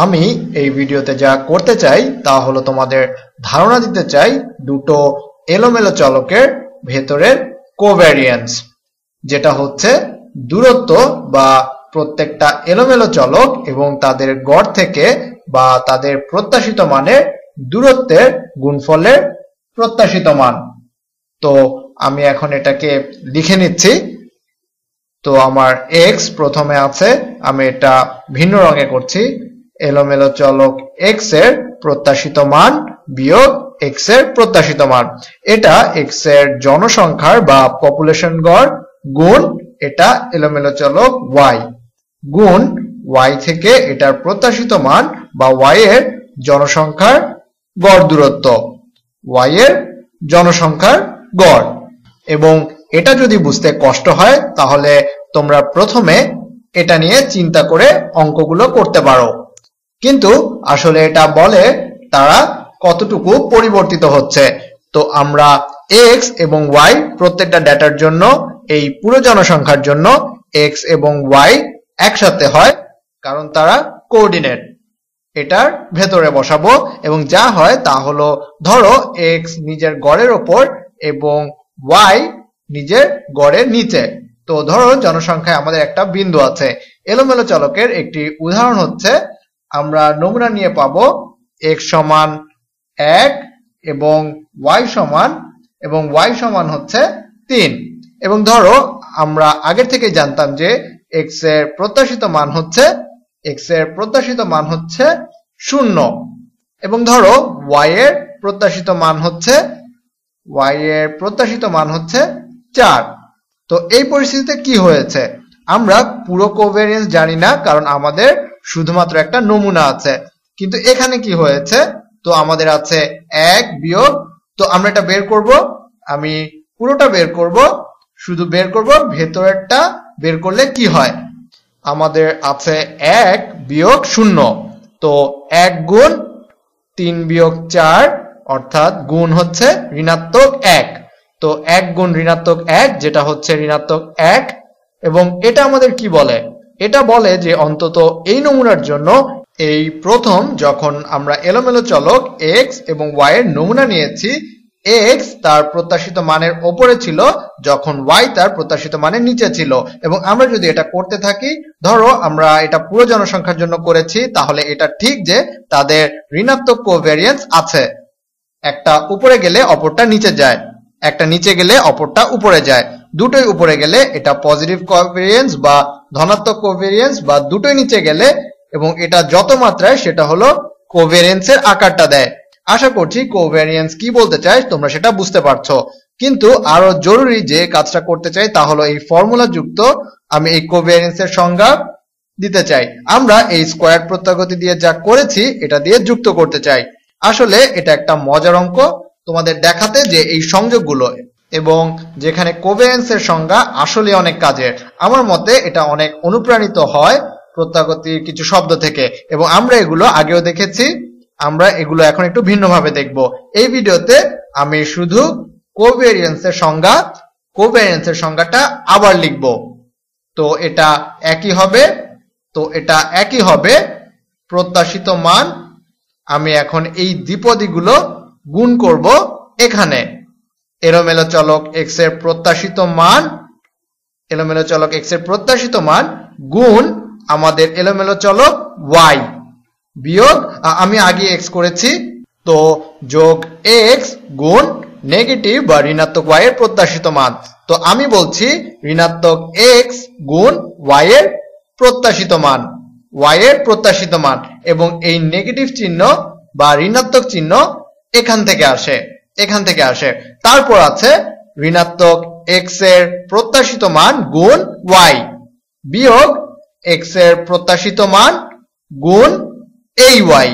আমি এই ভিডিওতে যা করতে চাই তা হলো তোমাদের ধারণা দিতে চাই দুটো এলোমেলো চলকের ভেতরের কোভ্যারিয়েন্স, যেটা হচ্ছে দূরত্ব বা প্রত্যেকটা এলোমেলো চলক এবং তাদের গড় থেকে বা তাদের প্রত্যাশিত মানের দূরত্বের গুণফলের প্রত্যাশিত মান। তো আমি এখন এটাকে লিখে নিচ্ছি। তো আমার x প্রথমে আছে, আমি এটা ভিন্ন রঙে করছি। এলোমেলো চলক x এর প্রত্যাশিত মান বিয়োগ x এর প্রত্যাশিত মান, এটা x এর জনসংখ্যার বা পপুলেশন গড় গুণ এটা এলোমেলো চলক y গুণ y থেকে এটার প্রত্যাশিত মান বা y এর জনসংখ্যার গড় দূরত্ব, y এর জনসংখ্যার গড়। এবং এটা যদি বুঝতে কষ্ট হয় তাহলে তোমরা প্রথমে এটা নিয়ে চিন্তা করে অঙ্কগুলো করতে পারো, কিন্তু আসলে এটা বলে তারা কতটুকু পরিবর্তিত হচ্ছে। তো আমরা x এবং y প্রত্যেকটা ডেটার জন্য এই পুরো জনসংখ্যার জন্য x এবং y একসাথে হয়, কারণ তারা কোঅর্ডিনেট। এটার ভেতরে বসাবো এবং যা হয় তা হলো, ধরো x নিজের গড়ের ওপর এবং y নিজের গড়ের নিচে। তো ধরো জনসংখ্যায় আমাদের একটা বিন্দু আছে। এলোমেলো চলকের একটি উদাহরণ হচ্ছে, আমরা নমুনা নিয়ে পাবো x সমান 1 এবং y সমান হচ্ছে 3। এবং ধরো আমরা আগের থেকে জানতাম যে x এর প্রত্যাশিত মান হচ্ছে 0 এবং ধরো y এর প্রত্যাশিত মান হচ্ছে 4। তো এই পরিস্থিতিতে কি হয়েছে, আমরা পুরো কোভ্যারিয়েন্স জানি না কারণ আমাদের শুধুমাত্র একটা নমুনা আছে। কিন্তু এখানে কি হয়েছে, তো আমাদের আছে 1 বিয়োগ, তো আমরা এটা বের করব, আমি পুরোটা বের করব, শুধু বের করব ভেতরেরটা বের করলে কি হয়। আমাদের আছে 1 বিয়োগ 0, তো 1 গুণ 3 বিয়োগ 4 অর্থাৎ গুণ হচ্ছে ঋণাত্মক 1। তো 1 গুণ ঋণাত্মক 1 যেটা হচ্ছে ঋণাত্মক 1। এবং এটা আমাদের কি বলে, এটা বলে যে অন্তত এই নমুনার জন্য এই প্রথম যখন আমরা এলোমেলো চলক x এবং y এর নমুনা নিয়েছি, x তার প্রত্যাশিত মানের ওপরে ছিল যখন y তার প্রত্যাশিত মানের নিচে ছিল। এবং আমরা যদি এটা করতে থাকি, ধরো আমরা এটা পুরো জনসংখ্যার জন্য করেছি, তাহলে এটা ঠিক যে তাদের ঋণাত্মক কোভ্যারিয়েন্স আছে, একটা উপরে গেলে অপরটা নিচে যায়, একটা নিচে গেলে অপরটা উপরে যায়, দুটোই উপরে গেলে এটা পজিটিভ কোভ্যারিয়েন্স বা ধনাত্মক কোভ্যারিয়েন্স, বা দুটোই নিচে গেলে এবং এটা যত মাত্রায় সেটা হলো কোভ্যারিয়েন্সের আকারটা দেয়। আশা করছি কোভ্যারিয়েন্স কি বলতে চাই তোমরা সেটা বুঝতে পারছো। কিন্তু আরো জরুরি যে কাজটা করতে চাই তা হলো এই ফর্মুলা যুক্ত আমি এই কোভ্যারিয়েন্সের সংজ্ঞা দিতে চাই। আমরা এই স্কয়ার প্রত্যাগতি দিয়ে যা করেছি এটা দিয়ে যুক্ত করতে চাই। আসলে এটা একটা মজার অঙ্ক তোমাদের দেখাতে যে এই সংযোগগুলো এবং যেখানে কোভ্যারিয়েন্সের সংজ্ঞা আসলে অনেক কাজের। আমার মতে এটা অনেক অনুপ্রাণিত হয় প্রত্যাগতির কিছু শব্দ থেকে, এবং আমরা এগুলো আগেও দেখেছি, আমরা এগুলো এখন একটু ভিন্নভাবে দেখব। এই ভিডিওতে আমি শুধু কোভ্যারিয়েন্সের সংজ্ঞাটা আবার লিখব। তো এটা একই হবে প্রত্যাশিত মান। আমি এখন এই দ্বিপদীগুলো গুণ করব এখানে। এলোমেলো চলক x এর প্রত্যাশিত মান গুণ আমাদের এলোমেলো চলক y বিয়োগ, আমি আগে x করেছি, তো যোগ x গুণ নেগেটিভ বা ঋণাত্মক y এর প্রত্যাশিত মান। তো আমি বলছি ঋণাত্মক x গুণ y এর প্রত্যাশিত মান, এবং এই নেগেটিভ চিহ্ন বা ঋণাত্মক চিহ্ন এখান থেকে আসে। তারপর আছে ঋণাত্মক x এর প্রত্যাশিত মান গুণ y বিয়োগ x এর প্রত্যাশিত মান গুণ এই y।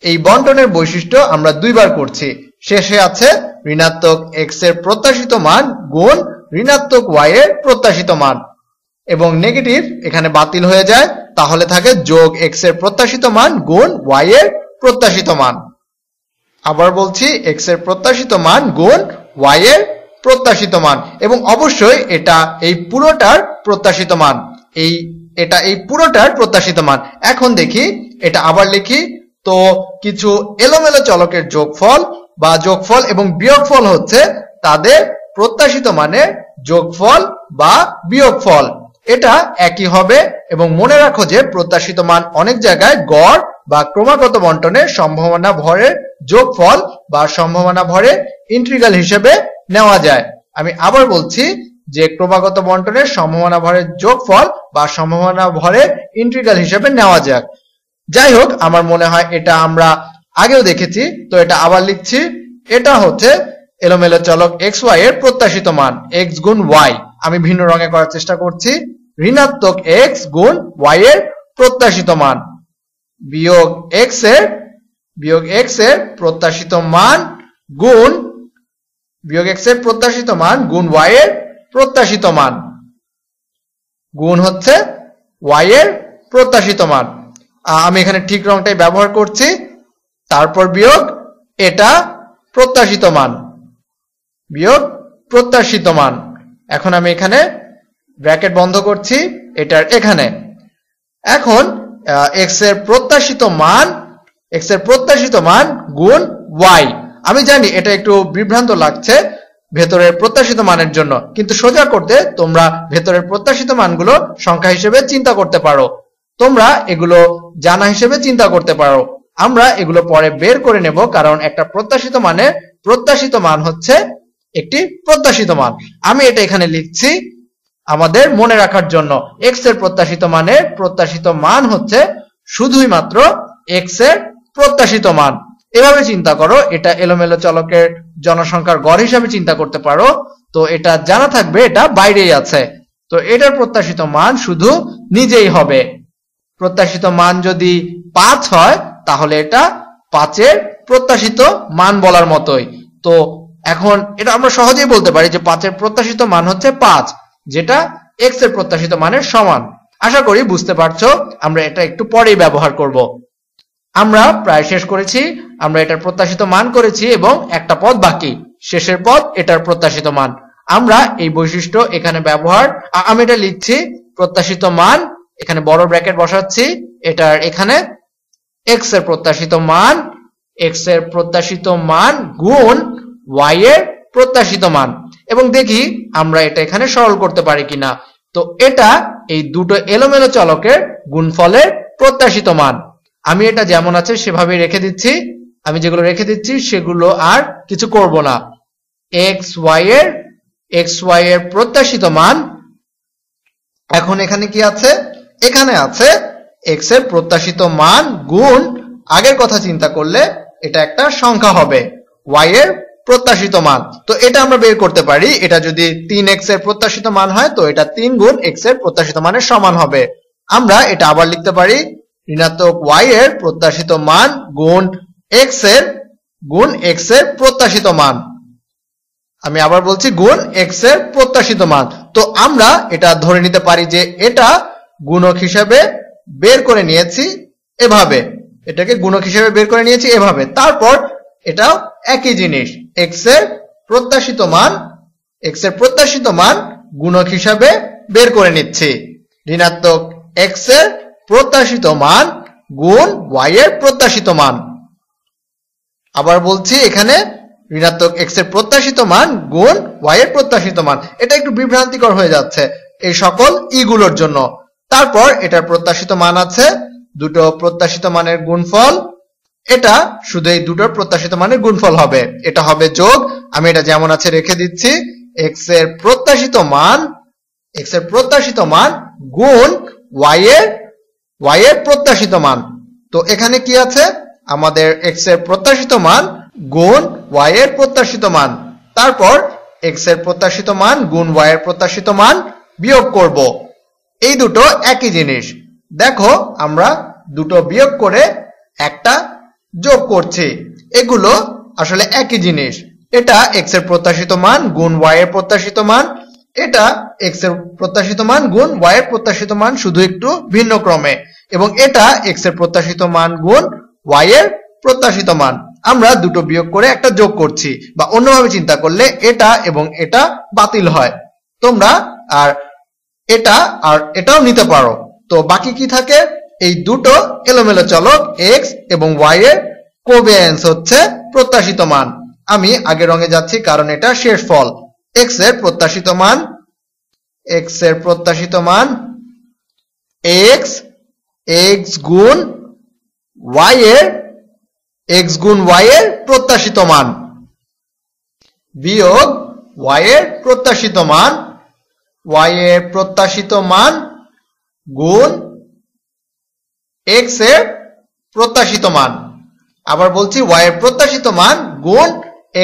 এই বন্টনের বৈশিষ্ট্য আমরা দুইবার করছি। শেষে আছে ঋণাত্মক x এর প্রত্যাশিত মান গুণ ঋণাত্মক y এর প্রত্যাশিত মান, এবং নেগেটিভ এখানে বাতিল হয়ে যায়, তাহলে থাকে যোগ x এর প্রত্যাশিত মান গুণ y এর প্রত্যাশিত মান। আবার বলছি x এর প্রত্যাশিত মান গুণ y এর প্রত্যাশিত মান, এবং অবশ্যই এটা এই পুরোটার প্রত্যাশিত মান। এখন দেখি এটা আবার লিখি। তো কিছু এলোমেলো চলকের যোগফল বা যোগফল এবং বিয়োগফল হচ্ছে তাদের প্রত্যাশিত মানের যোগফল বা বিয়োগফল। এটা একই হবে এবং মনে রাখো যে প্রত্যাশিত মান অনেক জায়গায় গড় বা ক্রমাগত বন্টনের সম্ভাবনা ভরের যোগফল বা সম্ভাবনা ভরের ইন্টিগ্রাল হিসেবে নেওয়া যায়। আমি আবার বলছি যে ক্রমাগত বন্টনের সম্ভাবনা ভরের যোগফল বা সম্ভাবনা ভরের ইন্টিগ্রাল হিসেবে নেওয়া যায়। যাই হোক, আমার মনে হয় এটা আমরা আগেও দেখেছি, তো এটা আবার লিখছি। এটা হচ্ছে এলোমেলো চলক এক্স ওয়াই এর প্রত্যাশিত মান এক্স গুণ ওয়াই। আমি ভিন্ন রঙে করার চেষ্টা করছি। ঋণাত্মক এক্স গুণ ওয়াই এর প্রত্যাশিত মান বিয়োগ এক্স এর প্রত্যাশিত মান গুণ বিয়োগ এক্স এর প্রত্যাশিত মান গুণ ওয়াই এর প্রত্যাশিত মান গুণ হচ্ছে ওয়াই এর প্রত্যাশিত মান। আমি এখানে ঠিক রংটাই ব্যবহার করছি। তারপর বিয়োগ এটা প্রত্যাশিত মান বিয়োগ প্রত্যাশিত মান। এখন আমি এখানে ব্র্যাকেট বন্ধ করছি এটার এখানে। এখন এক্স এর প্রত্যাশিত মান গুণ ওয়াই। আমি জানি এটা একটু বিভ্রান্ত লাগছে ভেতরের প্রত্যাশিত মানের জন্য, কিন্তু সোজা করতে তোমরা ভেতরের প্রত্যাশিত মানগুলো সংখ্যা হিসেবে চিন্তা করতে পারো, তোমরা এগুলো জানা হিসেবে চিন্তা করতে পারো। আমরা এগুলো পরে বের করে নেব, কারণ একটা প্রত্যাশিত মানের প্রত্যাশিত মান হচ্ছে একটি প্রত্যাশিত মান। আমি এটা এখানে লিখছি আমাদের মনে রাখার জন্য। এক্স এর প্রত্যাশিত মানের প্রত্যাশিত মান হচ্ছে শুধুই মাত্র এক্স এর প্রত্যাশিত মান। এভাবে চিন্তা করো, এটা এলোমেলো চলকের জনসংখ্যার গড় হিসাবে চিন্তা করতে পারো। তো এটা জানা থাকবে, এটা বাইরেই আছে। তো এটার প্রত্যাশিত মান শুধু নিজেই হবে। প্রত্যাশিত মান যদি 5 হয় তাহলে এটা 5 এর প্রত্যাশিত মান বলার মতোই। তো এখন এটা আমরা সহজেই বলতে পারি যে 5 এর প্রত্যাশিত মান হচ্ছে 5, যেটা এক্স এর প্রত্যাশিত মানের সমান। আশা করি বুঝতে পারছো। আমরা এটা একটু পরেই ব্যবহার করব। আমরা প্রায় শেষ করেছি। আমরা এটার প্রত্যাশিত মান করেছি এবং একটা পদ বাকি, শেষের পদ এটার প্রত্যাশিত মান। আমরা এই বৈশিষ্ট্য এখানে ব্যবহার, আমি এটা লিখছি প্রত্যাশিত মান, এখানে বড় ব্র্যাকেট বসাচ্ছি, এটার এখানে এক্স এর প্রত্যাশিত মান গুণ ওয়াই এর প্রত্যাশিত মান, এবং দেখি আমরা এটা এখানে সরল করতে পারি কিনা। তো এটা এই দুটো এলোমেলো চলকের গুণফলের প্রত্যাশিত মান। আমি এটা যেমন আছে সেভাবে রেখে দিচ্ছি। আমি যেগুলো রেখে দিচ্ছি সেগুলো আর কিছু করব না। এক্স ওয়াই এর প্রত্যাশিত মান। এখন এখানে কি আছে? এখানে আছে এক্স এর প্রত্যাশিত মান গুণ, আগের কথা চিন্তা করলে এটা একটা সংখ্যা হবে, ওয়াই এর প্রত্যাশিত মান। তো এটা আমরা বের করতে পারি। এটা যদি 3x এর প্রত্যাশিত মান হয় তো এটা 3 গুণ x এর প্রত্যাশিত মানের সমান হবে। আমরা এটা আবার লিখতে পারি ঋণাত্মক y এর প্রত্যাশিত মান গুণ x এর প্রত্যাশিত মান। আমি আবার বলছি গুণ x এর প্রত্যাশিত মান। তো আমরা এটা ধরে নিতে পারি যে এটা গুণক হিসেবে বের করে নিয়েছি এভাবে, এটাকে গুণক হিসেবে বের করে নিয়েছি এভাবে। তারপর এটাও একই জিনিস, x এর প্রত্যাশিত মান গুণক হিসাবে বের করে নিচ্ছি। ঋণাত্মক x এর প্রত্যাশিত মান গুণ y এর প্রত্যাশিত মান। আবার বলছি এখানে ঋণাত্মক x এর প্রত্যাশিত মান গুণ y এর প্রত্যাশিত মান। এটা একটু বিভ্রান্তিকর হয়ে যাচ্ছে এই সকল ই গুলোর জন্য। তারপর এটার প্রত্যাশিত মান আছে, দুটো প্রত্যাশিত মানের গুণফল। এটা শুধু এই দুটোর প্রত্যাশিত মানের গুণফল হবে, এটা হবে যোগ। আমি এটা যেমন আছে রেখে দিচ্ছি। x এর প্রত্যাশিত মান গুণ y এর প্রত্যাশিত মান। তো এখানে কি আছে? আমাদের x এর প্রত্যাশিত মান গুণ y এর প্রত্যাশিত মান। তারপর x এর প্রত্যাশিত মান গুণ y এর প্রত্যাশিত মান বিয়োগ করব। এই দুটো একই জিনিস। দেখো আমরা দুটো বিয়োগ করে একটা যোগ করছি, এগুলো আসলে একই জিনিস। এটা x এর প্রত্যাশিত মান গুণ y এর প্রত্যাশিত মান, এটা x এর প্রত্যাশিত মান গুণ y এর প্রত্যাশিত মান, শুধু একটু ভিন্ন ক্রমে। এবং এটা x এর প্রত্যাশিত মান গুণ y এর প্রত্যাশিত মান। আমরা দুটো বিয়োগ করে একটা যোগ করছি, বা অন্যভাবে চিন্তা করলে এটা এবং এটা বাতিল হয়। তোমরা আর এটাও নিতে পারো। তো বাকি কি থাকে? এই দুটো এলোমেলো চলক x এবং y এর কোভ্যারিয়েন্স হচ্ছে প্রত্যাশিত মান। আমি আগের রঙে যাচ্ছি কারণ এটা শেষ ফল। x এর প্রত্যাশিত মান x গুণ y এর প্রত্যাশিত মান বিয়োগ y এর প্রত্যাশিত মান গুণ x এর প্রত্যাশিত মান। আবার বলছি y এর প্রত্যাশিত মান গুণ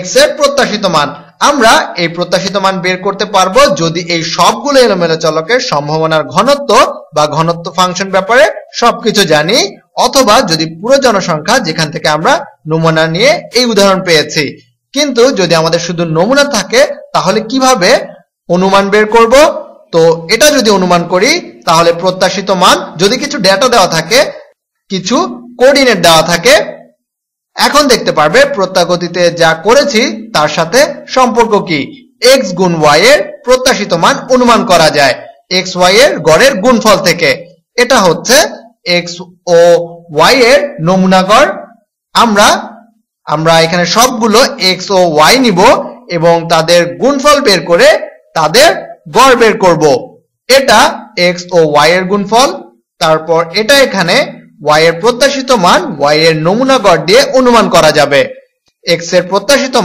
x এর প্রত্যাশিত মান। আমরা এই প্রত্যাশিত মান বের করতে পারবো যদি এই সবগুলো এলোমেলো চলকের সম্ভাবনার ঘনত্ব বা ঘনত্ব ফাংশন ব্যাপারে সবকিছু জানি, অথবা যদি পুরো জনসংখ্যা যেখান থেকে আমরা নমুনা নিয়ে এই উদাহরণ পেয়েছি। কিন্তু যদি আমাদের শুধু নমুনা থাকে তাহলে কিভাবে অনুমান বের করব? তো এটা যদি অনুমান করি তাহলে প্রত্যাশিত মান, যদি কিছু ডেটা দেওয়া থাকে, কিছু কোঅর্ডিনেট দেওয়া থাকে, এখন দেখতে পারবে প্রত্যাগতিতে যা করেছি তার সাথে সম্পর্ক কি। x গুণ y এর প্রত্যাশিত মান অনুমান করা যায় x y এর গড়ের গুণফল থেকে। এটা হচ্ছে x ও y এর নমুনা গড়। আমরা এখানে সবগুলো x ও y নিব এবং তাদের গুণফল বের করে তাদের গড় বের করব। এটা x ও y এর গুণফল, তারপর এটা এখানে y এর প্রত্যাশিত মান y এর নমুনা গড় দিয়ে অনুমান করা যাবে। x এর প্রত্যাশিত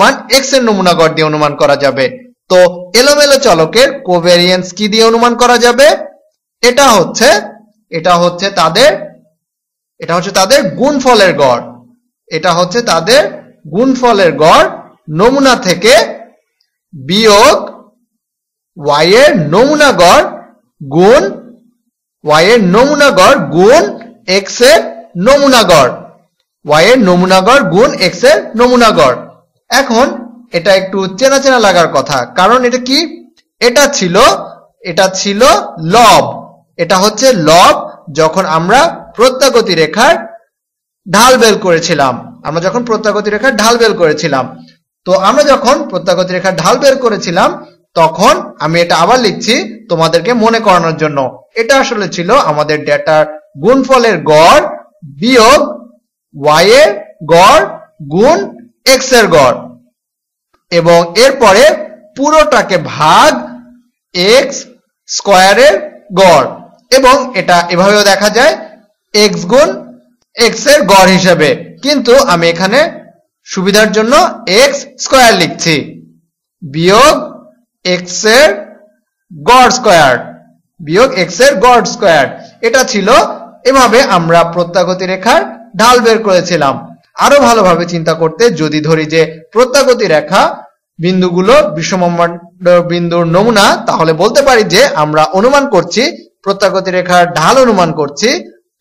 মান x এর নমুনা গড় দিয়ে অনুমান করা যাবে। তো এলোমেলো চলকের কোভ্যারিয়েন্স কি দিয়ে অনুমান করা যাবে? এটা হচ্ছে তাদের গুণফলের গড়। নমুনা থেকে বিয়োগ y এর নমুনা গড় গুণ x এর নমুনা গড়। এখন এটা একটু চেনা চেনা লাগার কথা, কারণ এটা কি? এটা ছিল লব। এটা হচ্ছে লব যখন আমরা প্রত্যাগতি রেখার ঢাল বের করেছিলাম। তো আমরা যখন প্রত্যাগতি রেখার ঢাল বের করেছিলাম তখন আমি এটা আবার লিখছি তোমাদেরকে মনে করানোর জন্য। এটা আসলে ছিল আমাদের ডেটার গুণফলের গড় বিয়োগ y এর গড় গুণ x এর গড়, এবং এরপরে পুরোটাকে ভাগ x স্কয়ারের গড়, এবং এটা এভাবেও দেখা যায় x গুণ x এর গড় হিসেবে। কিন্তু আমি এখানে সুবিধার জন্য x স্কয়ার লিখছি বিয়োগ x এর গড় স্কয়ার। এটা ছিল, এভাবে আমরা প্রত্যাগতি রেখার ঢাল বের করেছিলাম। আরো ভালোভাবে চিন্তা করতে, যদি ধরি যে প্রত্যাগতি রেখা বিন্দুগুলো বিষমমণ্ড বিন্দুর নমুনা, তাহলে বলতে পারি যে আমরা অনুমান করছি প্রত্যাগতি রেখার ঢাল অনুমান করছি।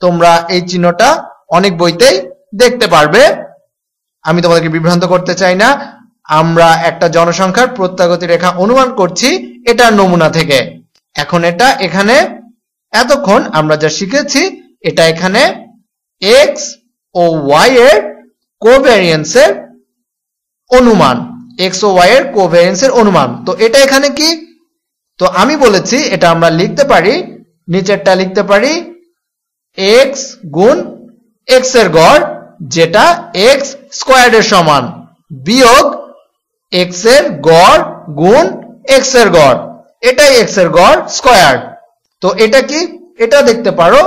তোমরা এই চিহ্নটা অনেক বইতেই দেখতে পারবে, আমি তোমাদেরকে বিভ্রান্ত করতে চাই না। আমরা একটা জনসংখ্যার প্রত্যাগতি রেখা অনুমান করছি এটার নমুনা থেকে। এখন এটা এখানে, এতক্ষণ আমরা যা শিখেছি এটা এখানে x ও y এর কোভ্যারিয়েন্সের অনুমান। তো এটা এখানে কি? তো আমি বলেছি এটা আমরা লিখতে পারি, নিচেরটা লিখতে পারি x গুণ x এর গড়, যেটা x স্কয়ারের সমান, বিয়োগ x এর গড় গুণ x এর গড়, এটাই x এর গড় স্কয়ার। তো এটা কি? এটা দেখতে পারো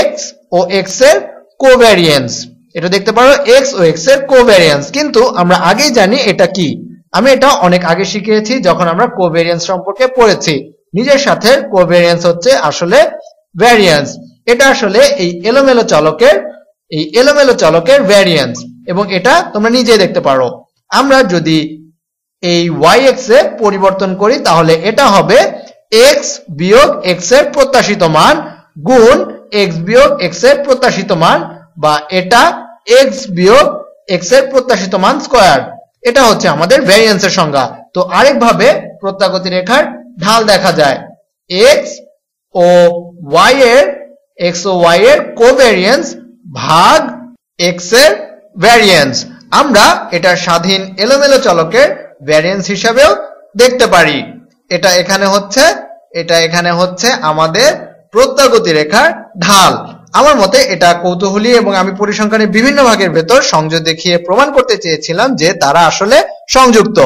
x ও x এর কোভ্যারিয়েন্স। কিন্তু আমরা আগেই জানি এটা কি। আমি এটা অনেক আগে শিখিয়েছি যখন আমরা কোভ্যারিয়েন্স সম্পর্কে পড়েছি। নিজের সাথে কোভ্যারিয়েন্স হচ্ছে আসলে ভ্যারিয়েন্স। এটা আসলে এই এলোমেলো চলকের ভ্যারিয়েন্স, এবং এটা তোমরা নিজেই দেখতে পারো। আমরা যদি এই y-x এ পরিবর্তন করি তাহলে এটা হবে x বিয়োগ x এর প্রত্যাশিত মান গুণ x বিয়োগ x এর প্রত্যাশিত মান, বা এটা x বিয়োগ x এর প্রত্যাশিত মান স্কয়ার। এটা হচ্ছে আমাদের ভ্যারিয়েন্সের সংজ্ঞা। তো আরেকভাবে প্রত্যাগতি রেখার ঢাল দেখা যায় x ও y এর কোভ্যারিয়েন্স ভাগ x এর ভ্যারিয়েন্স। আমরা এটা স্বাধীন এলোমেলো চলকের ভ্যারিয়েন্স হিসাবেও দেখতে পারি। এটা এখানে হচ্ছে আমাদের প্রত্যাগতি রেখার ঢাল। আমার মতে এটা কৌতূহলী এবং আমি পরিসংখ্যানের বিভিন্ন ভাগের ভেতর সংযোগ দেখিয়ে প্রমাণ করতে চেয়েছিলাম যে তারা আসলে সংযুক্ত।